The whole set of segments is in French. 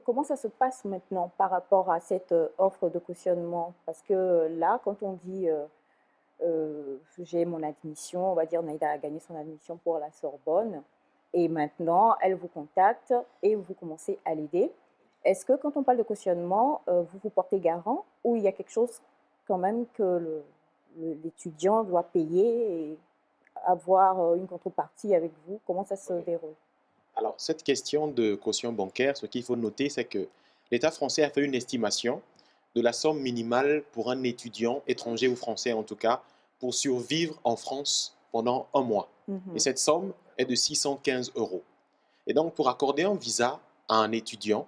comment ça se passe maintenant par rapport à cette offre de cautionnement? Parce que là, quand on dit j'ai mon admission, on va dire Naïda a gagné son admission pour la Sorbonne, et maintenant elle vous contacte et vous commencez à l'aider. Est-ce que quand on parle de cautionnement, vous vous portez garant ou il y a quelque chose quand même que l'étudiant doit payer et avoir une contrepartie avec vous? Comment ça se Oui. déroule? Alors, cette question de caution bancaire, ce qu'il faut noter, c'est que l'État français a fait une estimation de la somme minimale pour un étudiant, étranger ou français en tout cas, pour survivre en France pendant un mois. Et Mhm. cette somme est de 615 euros. Et donc, pour accorder un visa à un étudiant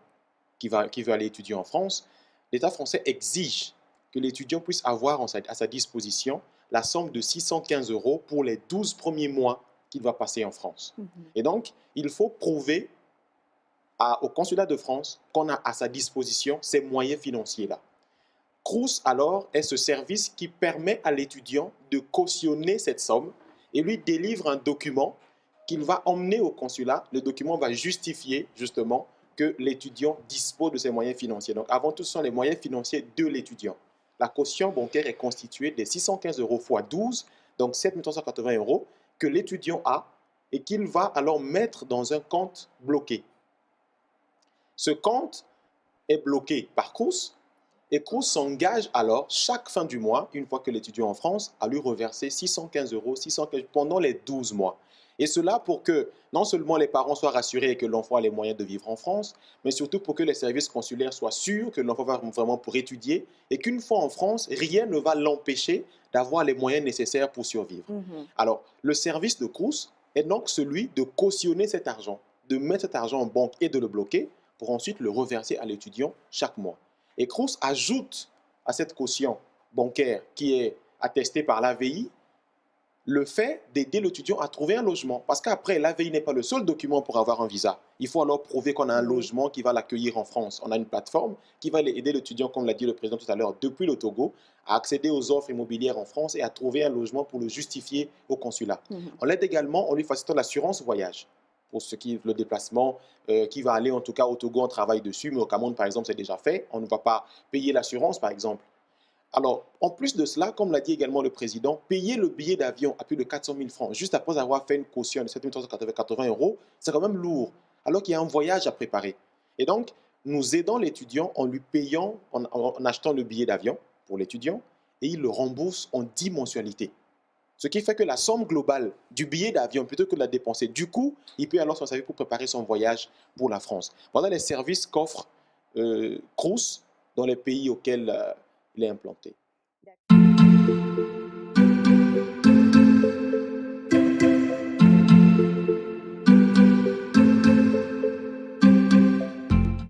qui veut aller étudier en France, l'État français exige que l'étudiant puisse avoir à sa disposition la somme de 615 euros pour les 12 premiers mois qu'il va passer en France. Mhm. Et donc, il faut prouver au consulat de France qu'on a à sa disposition ces moyens financiers-là. Crous, alors, est ce service qui permet à l'étudiant de cautionner cette somme et lui délivre un document qu'il va emmener au consulat. Le document va justifier justement que l'étudiant dispose de ses moyens financiers. Donc, avant tout, ce sont les moyens financiers de l'étudiant. La caution bancaire est constituée des 615 euros x 12, donc 7 380 euros, que l'étudiant a et qu'il va alors mettre dans un compte bloqué. Ce compte est bloqué par Crous et Crous s'engage alors chaque fin du mois, une fois que l'étudiant est en France, à lui reverser 615 euros 615 pendant les 12 mois. Et cela pour que non seulement les parents soient rassurés et que l'enfant a les moyens de vivre en France, mais surtout pour que les services consulaires soient sûrs que l'enfant va vraiment pour étudier et qu'une fois en France, rien ne va l'empêcher d'avoir les moyens nécessaires pour survivre. Mhm. Alors, le service de Crous est donc celui de cautionner cet argent, de mettre cet argent en banque et de le bloquer pour ensuite le reverser à l'étudiant chaque mois. Et Crous ajoute à cette caution bancaire qui est attestée par l'AVI le fait d'aider l'étudiant à trouver un logement. Parce qu'après, l'AVI n'est pas le seul document pour avoir un visa. Il faut alors prouver qu'on a un Oui. logement qui va l'accueillir en France. On a une plateforme qui va aider l'étudiant, comme l'a dit le président tout à l'heure, depuis le Togo, à accéder aux offres immobilières en France et à trouver un logement pour le justifier au consulat. Mhm. On l'aide également, on lui facilite l'assurance voyage pour ce qui est le déplacement, qui va aller en tout cas au Togo, on travaille dessus, mais au Cameroun, par exemple, c'est déjà fait. On ne va pas payer l'assurance, par exemple. Alors, en plus de cela, comme l'a dit également le président, payer le billet d'avion à plus de 400 000 francs, juste après avoir fait une caution de 7 380 euros, c'est quand même lourd, alors qu'il y a un voyage à préparer. Et donc, nous aidons l'étudiant en lui payant, en achetant le billet d'avion pour l'étudiant, et il le rembourse en 10 mensualités. Ce qui fait que la somme globale du billet d'avion, plutôt que de la dépenser, du coup, il peut alors s'en servir pour préparer son voyage pour la France. Voilà les services qu'offre Crous dans les pays auxquels il est implanté.